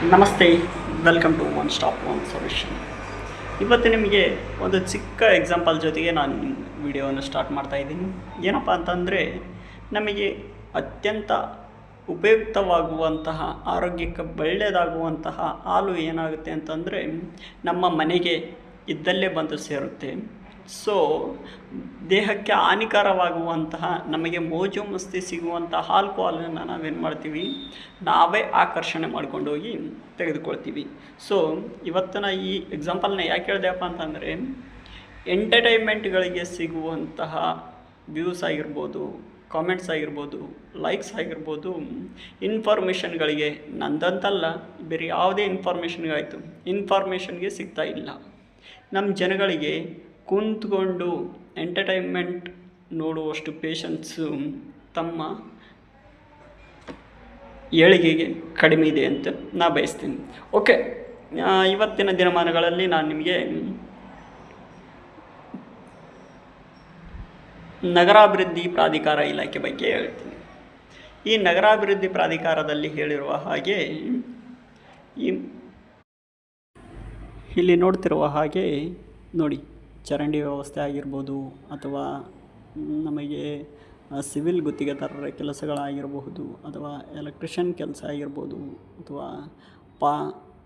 ನಮಸ್ತೆ, welcome to one stop one solution. ಇವತ್ತು ನಿಮಗೆ ಒಂದು ಚಿಕ್ಕ ಎಕ್ಸಾಂಪಲ್ ಜೊತೆಗೆ ನಾನು ವಿಡಿಯೋವನ್ನು ಸ್ಟಾರ್ಟ್ ಮಾಡ್ತಾಯಿದ್ದೀನಿ. ಏನಪ್ಪ ಅಂತಂದರೆ, ನಮಗೆ ಅತ್ಯಂತ ಉಪಯುಕ್ತವಾಗುವಂತಹ, ಆರೋಗ್ಯಕ್ಕೆ ಒಳ್ಳೆಯದಾಗುವಂತಹ ಹಾಲು ಏನಾಗುತ್ತೆ ಅಂತಂದರೆ ನಮ್ಮ ಮನೆಗೆ ಇದ್ದಲ್ಲೇ ಬಂದು ಸೇರುತ್ತೆ. ಸೊ ದೇಹಕ್ಕೆ ಹಾನಿಕರವಾಗುವಂತಹ, ನಮಗೆ ಮೋಜು ಮಸ್ತಿ ಸಿಗುವಂಥ ಹಾಲನ್ನು ನಾವೇನು ಮಾಡ್ತೀವಿ, ನಾವೇ ಆಕರ್ಷಣೆ ಮಾಡ್ಕೊಂಡು ಹೋಗಿ ತೆಗೆದುಕೊಳ್ತೀವಿ. ಸೊ ಇವತ್ತಿನ ಈ ಎಕ್ಸಾಂಪಲ್ನ ಯಾಕೆ ಹೇಳಿದೆಯಪ್ಪ ಅಂತಂದರೆ, ಎಂಟರ್ಟೈನ್ಮೆಂಟ್ಗಳಿಗೆ ಸಿಗುವಂತಹ ವ್ಯೂಸ್ ಆಗಿರ್ಬೋದು, ಕಾಮೆಂಟ್ಸ್ ಆಗಿರ್ಬೋದು, ಲೈಕ್ಸ್ ಆಗಿರ್ಬೋದು, ಇನ್ಫಾರ್ಮೇಷನ್ಗಳಿಗೆ ನಂದಂತಲ್ಲ, ಬೇರೆ ಯಾವುದೇ ಇನ್ಫಾರ್ಮೇಷನ್ಗೆ ಸಿಗ್ತಾ ಇಲ್ಲ. ನಮ್ಮ ಜನಗಳಿಗೆ ಕುಂತ್ಕೊಂಡು ಎಂಟರ್ಟೈನ್ಮೆಂಟ್ ನೋಡುವಷ್ಟು ಪೇಷನ್ಸು ತಮ್ಮ ಏಳಿಗೆಗೆ ಕಡಿಮೆ ಇದೆ ಅಂತ ನಾ ಬಯಸ್ತೀನಿ. ಓಕೆ, ಇವತ್ತಿನ ದಿನಮಾನಗಳಲ್ಲಿ ನಾನು ನಿಮಗೆ ನಗರಾಭಿವೃದ್ಧಿ ಪ್ರಾಧಿಕಾರ ಇಲಾಖೆ ಬಗ್ಗೆ ಹೇಳ್ತೀನಿ. ಈ ನಗರಾಭಿವೃದ್ಧಿ ಪ್ರಾಧಿಕಾರದಲ್ಲಿ ಹೇಳಿರುವ ಹಾಗೆ, ಇಲ್ಲಿ ನೋಡ್ತಿರುವ ಹಾಗೆ ನೋಡಿ, ಚರಂಡಿ ವ್ಯವಸ್ಥೆ ಆಗಿರ್ಬೋದು, ಅಥವಾ ನಮಗೆ ಸಿವಿಲ್ ಗುತ್ತಿಗೆದಾರರ ಕೆಲಸಗಳಾಗಿರಬಹುದು, ಅಥವಾ ಎಲೆಕ್ಟ್ರಿಷಿಯನ್ ಕೆಲಸ ಆಗಿರ್ಬೋದು, ಅಥವಾ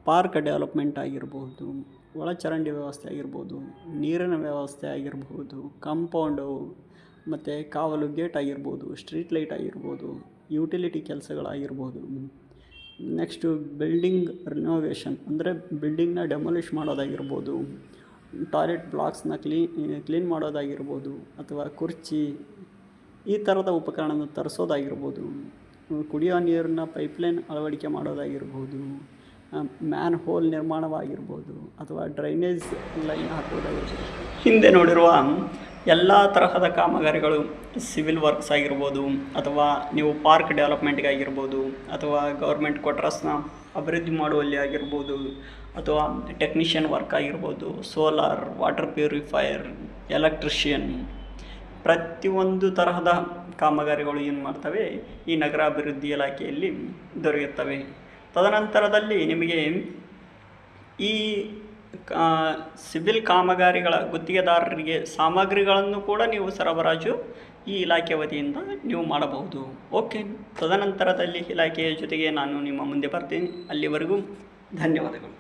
ಪಾರ್ಕ್ ಡೆವಲಪ್ಮೆಂಟ್ ಆಗಿರ್ಬೋದು, ಒಳಚರಂಡಿ ವ್ಯವಸ್ಥೆ ಆಗಿರ್ಬೋದು, ನೀರಿನ ವ್ಯವಸ್ಥೆ ಆಗಿರ್ಬೋದು, ಕಾಂಪೌಂಡು ಮತ್ತು ಕಾವಲು ಗೇಟ್ ಆಗಿರ್ಬೋದು, ಸ್ಟ್ರೀಟ್ ಲೈಟ್ ಆಗಿರ್ಬೋದು, ಯುಟಿಲಿಟಿ ಕೆಲಸಗಳಾಗಿರ್ಬೋದು, ನೆಕ್ಸ್ಟು ಬಿಲ್ಡಿಂಗ್ ರಿನೋವೇಷನ್ ಅಂದರೆ ಬಿಲ್ಡಿಂಗ್ನ ಡೆಮಾಲಿಷ್ ಮಾಡೋದಾಗಿರ್ಬೋದು, ಟಾಯ್ಲೆಟ್ ಬ್ಲಾಕ್ಸ್ನ ಕ್ಲೀನ್ ಮಾಡೋದಾಗಿರ್ಬೋದು, ಅಥವಾ ಕುರ್ಚಿ ಈ ಥರದ ಉಪಕರಣನ ತರಿಸೋದಾಗಿರ್ಬೋದು, ಕುಡಿಯೋ ನೀರನ್ನ ಪೈಪ್ಲೈನ್ ಅಳವಡಿಕೆ ಮಾಡೋದಾಗಿರ್ಬೋದು, ಮ್ಯಾನ್ ಹೋಲ್ ನಿರ್ಮಾಣವಾಗಿರ್ಬೋದು, ಅಥವಾ ಡ್ರೈನೇಜ್ ಲೈನ್ ಹಾಕೋದಾಗಿರ್ಬೋದು. ಹಿಂದೆ ನೋಡಿರುವ ಎಲ್ಲ ತರಹದ ಕಾಮಗಾರಿಗಳು, ಸಿವಿಲ್ ವರ್ಕ್ಸ್ ಆಗಿರ್ಬೋದು, ಅಥವಾ ನೀವು ಪಾರ್ಕ್ ಡೆವಲಪ್ಮೆಂಟ್ಗಾಗಿರ್ಬೋದು, ಅಥವಾ ಗೌರ್ಮೆಂಟ್ ಕ್ವಾರ್ಟರ್ಸ್ನ ಅಭಿವೃದ್ಧಿ ಮಾಡುವಲ್ಲಿ ಆಗಿರ್ಬೋದು, ಅಥವಾ ಟೆಕ್ನಿಷಿಯನ್ ವರ್ಕ್ ಆಗಿರ್ಬೋದು, ಸೋಲಾರ್, ವಾಟರ್ ಪ್ಯೂರಿಫೈಯರ್, ಎಲೆಕ್ಟ್ರಿಷಿಯನ್, ಪ್ರತಿಯೊಂದು ತರಹದ ಕಾಮಗಾರಿಗಳು ಏನು ಮಾಡ್ತವೆ, ಈ ನಗರಾಭಿವೃದ್ಧಿ ಇಲಾಖೆಯಲ್ಲಿ ದೊರೆಯುತ್ತವೆ. ತದನಂತರದಲ್ಲಿ ನಿಮಗೆ ಈ ಸಿವಿಲ್ ಕಾಮಗಾರಿಗಳ ಗುತ್ತಿಗೆದಾರರಿಗೆ ಸಾಮಗ್ರಿಗಳನ್ನು ಕೂಡ ನೀವು ಸರಬರಾಜು ಈ ಇಲಾಖೆ ವತಿಯಿಂದ ನೀವು ಮಾಡಬಹುದು. ಓಕೆ, ತದನಂತರದಲ್ಲಿ ಇಲಾಖೆಯ ಜೊತೆಗೆ ನಾನು ನಿಮ್ಮ ಮುಂದೆ ಬರ್ತೀನಿ. ಅಲ್ಲಿವರೆಗೂ ಧನ್ಯವಾದಗಳು.